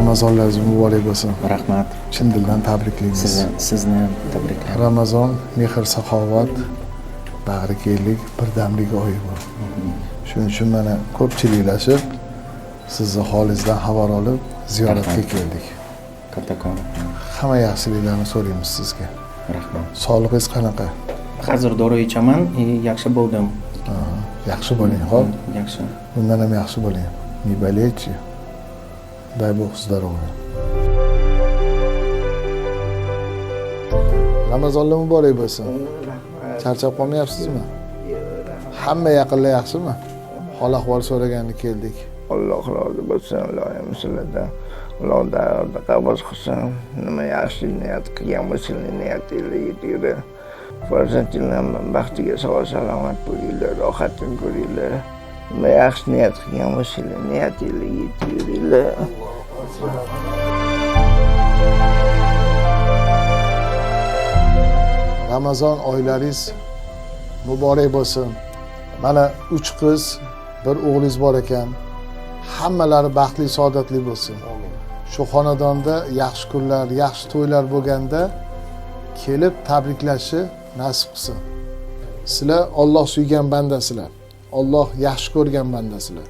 Ramazonlaringiz muborak bo'lsin. Rahmat. Chin dildan tabriklaymiz. Sizni ham tabriklayman. Ramazon mehr, saxovat, bag'rikenglik, birdamlik oyi bu. Shuning uchun mana ko'pchiliklashib sizni holingizdan xabar olib ziyoratga keldik. Kattakon. Hamma yaxshiliklarni so'raymiz sizga. Rahmat. Sog'lig'ingiz qanaqa? Hozir dori ichaman, yaxshi bo'ldim. Yaxshi bo'ling, xo'p? Yaxshi. Bundan ham yaxshi bo'ling. Не болейте. Дай Бог здоровья. Ramazonlar muborak bo'lsin. Charchab qolmayapsizmi? Hamma yaqinlar yaxshimi? Hol ahvol so'ragani keldik. Alloh rozi bo'lsin, Allohim sizlardan. Alloh daryoda qabul qilsin. Nima yaxshi niyat qilgan bo'lsangiz niyatingiz yetadi. Farzandinglar baxtiga sog' salomat bo'linglar, rohatini ko'ringlar. Nima yaxshi niyat qilgan bo'lsangiz niyatingiz yetadi. Ramazon oylaringiz muborak bo'lsin. Mana 3 qiz, bir o'g'lingiz bor ekan. Hammalari baxtli, saodatli bo'lsin. Shu xonadonda yaxshi kunlar, yaxshi to'ylar bo'lganda kelib tabriklashi nasib qilsin. Sizlar Alloh suygan bandasizlar. Alloh yaxshi ko'rgan bandasizlar.